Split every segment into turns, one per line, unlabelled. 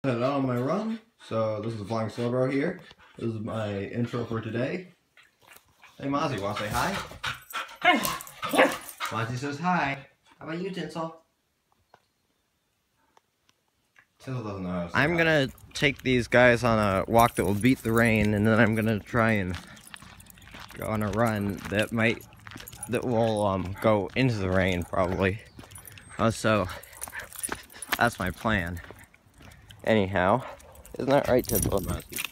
Headed out on my run. So this is the Flying Slowbro here. This is my intro for today. Hey Mozzie, wanna say hi? Mozzie says hi. How about you, Tinsel? Tinsel doesn't know how to say
I'm
hi.
gonna take these guys on a walk that will beat the rain, and then I'm gonna try and go on a run that will go into the rain probably. So that's my plan. Anyhow, isn't that right, Tinsel? Mozzie?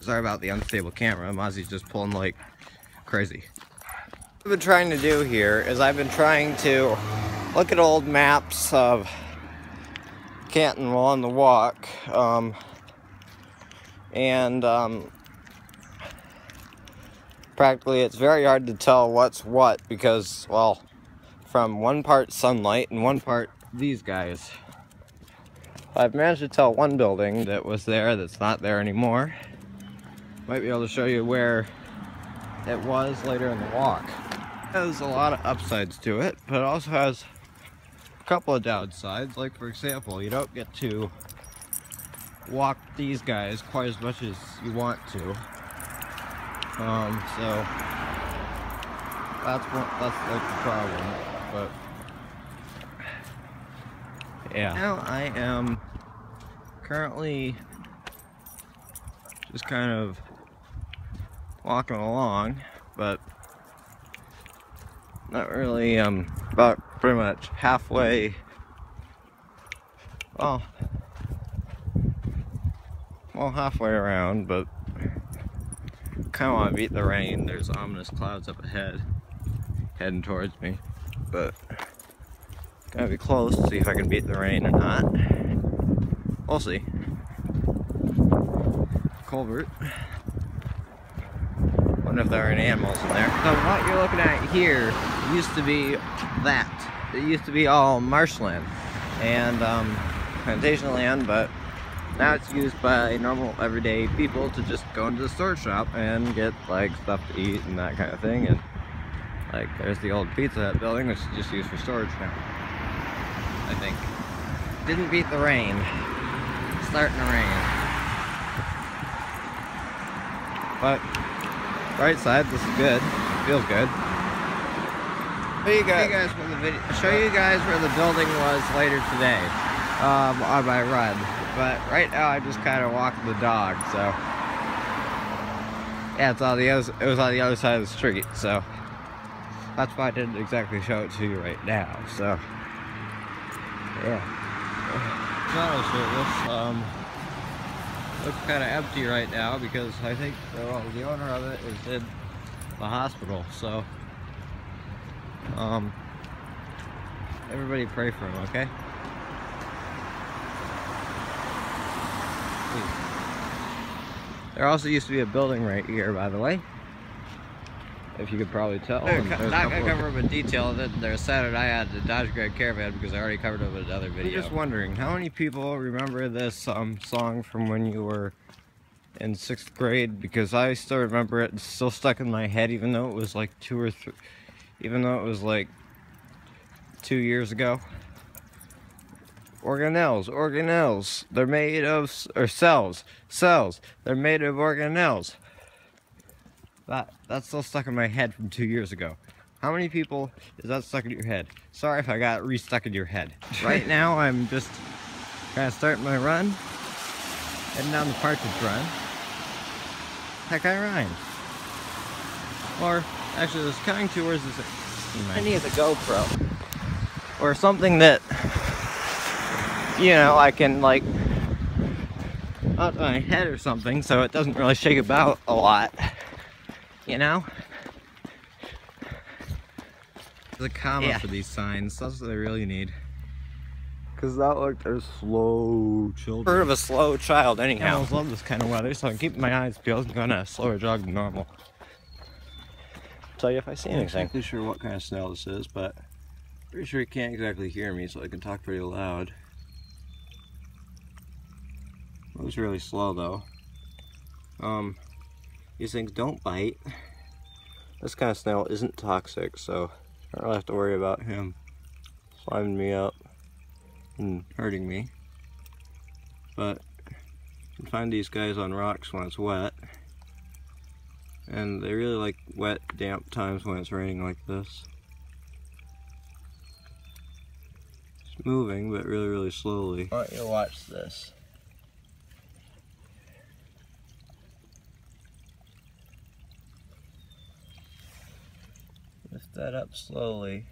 Sorry about the unstable camera. Mozzie's just pulling like crazy. What I've been trying to do here is I've been trying to look at old maps of Canton while on the walk, practically it's very hard to tell what's what because, well, from one part sunlight and one part these guys. I've managed to tell one building that was there that's not there anymore. Might be able to show you where it was later in the walk. It has a lot of upsides to it, but it also has a couple of downsides. Like, for example, you don't get to walk these guys quite as much as you want to. So that's like the problem. But yeah, now I am currently just kind of walking along, but not really. About pretty much halfway. Well, halfway around, but kind of want to beat the rain. There's ominous clouds up ahead, heading towards me, but gotta be close to see if I can beat the rain or not. We'll see. Culvert. Wonder if there are any animals in there. So what you're looking at here used to be that. It used to be all marshland and plantation land, but now it's used by normal everyday people to just go into the storage shop and get like stuff to eat and that kind of thing. And like there's the old Pizza Hut building, which is just used for storage now, I think. Didn't beat the rain. It's starting to rain. But right side, this is good. Feels good. Show you guys where the building was later today on my run. But right now I'm just kind of walking the dog, so yeah, it was on the other side of the street, so that's why I didn't exactly show it to you right now. So yeah, looks kind of empty right now because I think the owner of it is in the hospital. So everybody pray for him, okay? There also used to be a building right here, by the way, if you could probably tell. I'm not going to cover them in detail. There's Saturday I had the Dodge Grand Caravan because I already covered it in another video. I'm just wondering, how many people remember this song from when you were in 6th grade? Because I still remember it. It's still stuck in my head, even though it was like 2 years ago. Organelles. They're made of, or cells. They're made of organelles. That's still stuck in my head from 2 years ago. How many people is that stuck in your head? Sorry if I got re-stuck in your head. Right now I'm just kind of starting my run, heading down the Partridge Run. That guy rhymes. Or actually, there's counting two words. I need a GoPro or something that, you know, I can like up my head or something so it doesn't really shake about a lot, you know? There's a comma for these signs. That's what they really need. Cause that like they're slow children. Heard of a slow child anyhow. Animals love this kind of weather, so I'm keeping my eyes peeled and going at a slower jog than normal. Tell you if I see anything. I'm not exactly sure what kind of snail this is, but pretty sure he can't exactly hear me, so I can talk pretty loud. It was really slow though. These things don't bite. This kind of snail isn't toxic, so I don't really have to worry about him climbing me up and hurting me. but you can find these guys on rocks when it's wet. And they really like wet, damp times when it's raining like this. It's moving, but really, really slowly. I want you to watch this. Lift that up slowly.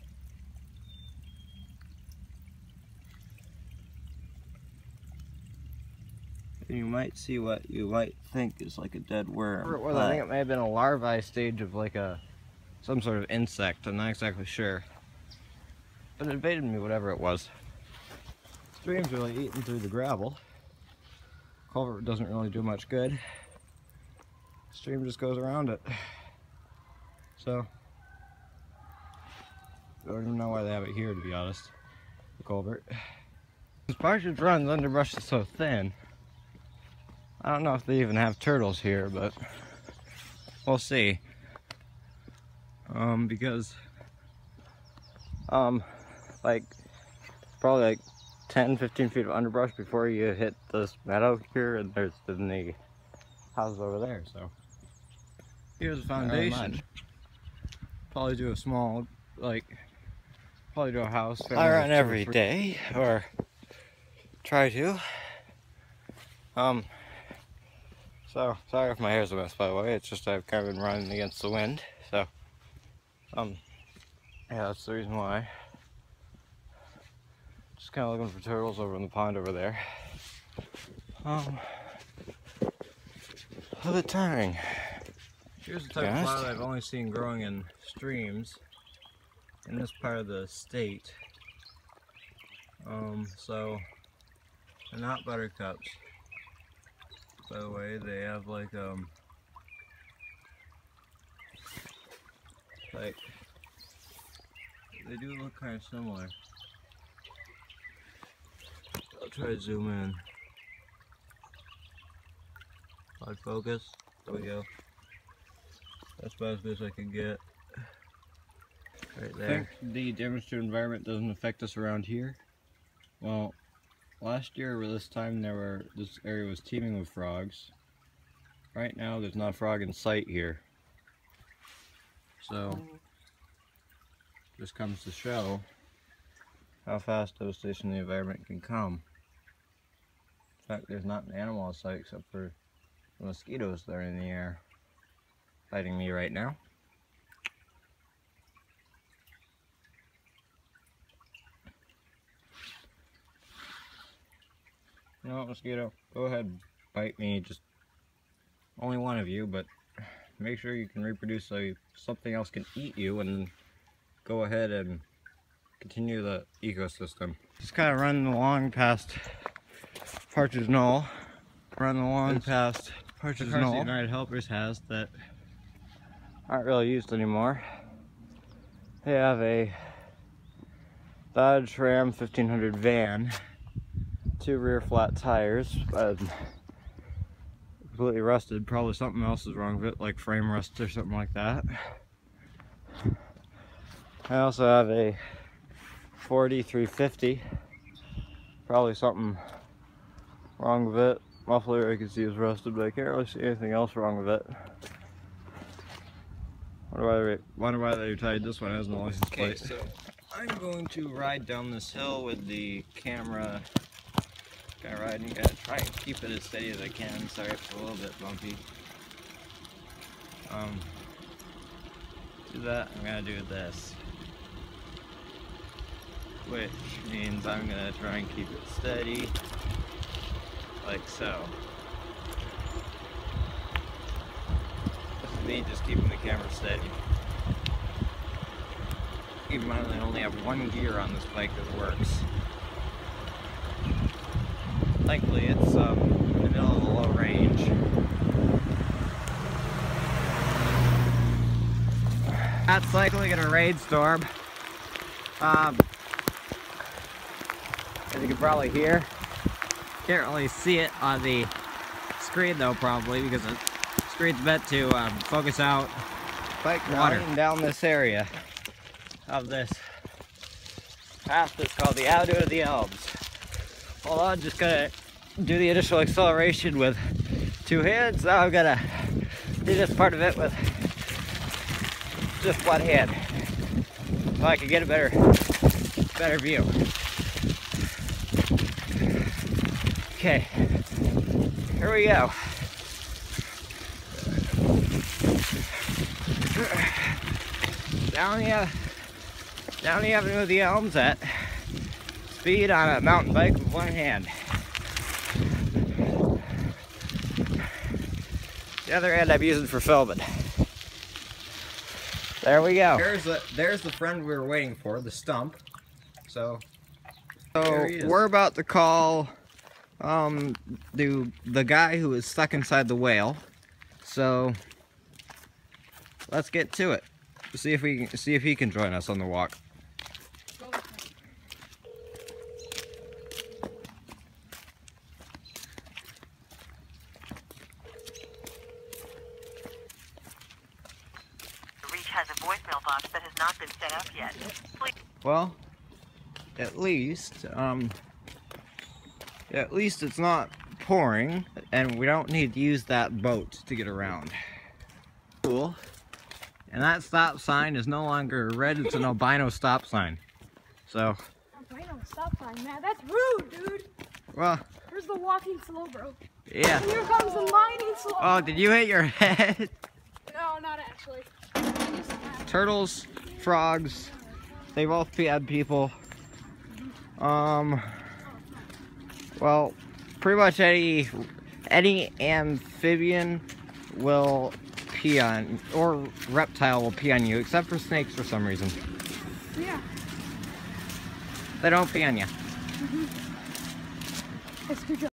And you might see what you might think is like a dead worm. Well, I think it may have been a larvae stage of like some sort of insect. I'm not exactly sure. But it evaded me, whatever it was. Stream's really eating through the gravel. Culvert doesn't really do much good. Stream just goes around it. So, I don't even know why they have it here, to be honest. The culvert. This partridge run, the underbrush is so thin. I don't know if they even have turtles here, but we'll see. Because like probably like 10-15 feet of underbrush before you hit this meadow here, and there's the houses over there. So here's the foundation. Probably do a small, probably do a house. I run every day, or try to. So, sorry if my hair's a mess, by the way. It's just I've kind of been running against the wind. So, yeah, that's the reason why. Just kind of looking for turtles over in the pond over there. A bit tiring. Here's the type of flower I've only seen growing in streams in this part of the state. So, they're not buttercups. By the way, they have like they do look kind of similar. I'll try to zoom in. Wide focus. There we go. That's about as good as I can get. Right there. I think the damage to environment doesn't affect us around here. Well, last year around this time this area was teeming with frogs. Right now there's not a frog in sight here. So this comes to show how fast devastation in the environment can come. In fact, there's not an animal in sight except for the mosquitoes that are in the air fighting me right now. You know what, mosquito? Go ahead, bite me. Just only one of you, but make sure you can reproduce so something else can eat you, and go ahead and continue the ecosystem. Just kind of running along past Partridge Knoll. Running along past Partridge Knoll. United Helpers has that aren't really used anymore. They have a Dodge Ram 1500 van. 2 rear flat tires, completely rusted. Probably something else is wrong with it, like frame rust or something like that. I also have a 40 350. Probably something wrong with it. Muffler I can see is rusted, but I can't really see anything else wrong with it. Wonder why they tied this one as a license plate. So I'm going to ride down this hill with the camera. Gotta ride and gotta try and keep it as steady as I can. Sorry, it's a little bit bumpy. Do that, I'm gonna do this. Which means I'm gonna try and keep it steady. Like so. This is me just keeping the camera steady. Keep in mind I only have one gear on this bike that works. Thankfully, it's in the middle of a low range. Not cycling in a rainstorm. As you can probably hear, can't really see it on the screen though, probably because the screen's meant to focus out bike water down this area of this path that's called the Avenue of the Elms. Hold on, just gonna do the initial acceleration with 2 hands. Now I'm gonna do this part of it with just one hand, so I can get a better view. Okay, here we go. Down the Avenue of the Elms at speed on a mountain bike with one hand. The other hand I'm using for filming. There we go.
There's the friend we were waiting for, the stump. So
we're about to call the guy who is stuck inside the whale. So let's get to it. See if he can join us on the walk.
Reach has a voicemail box that has not been set up yet. Please.
Well, at least it's not pouring, and we don't need to use that boat to get around. Cool. And that stop sign is no longer red, it's an albino stop sign. So.
Albino stop sign, man, that's rude, dude.
Well.
Where's the walking slow, bro?
Yeah.
And here comes the mining slow.
Oh, did you hit your head?
No, not actually.
Turtles, frogs, they both had people. Well, pretty much any amphibian will pee on, or reptile will pee on you, except for snakes for some reason.
Yeah.
They don't pee on you.
It's good job.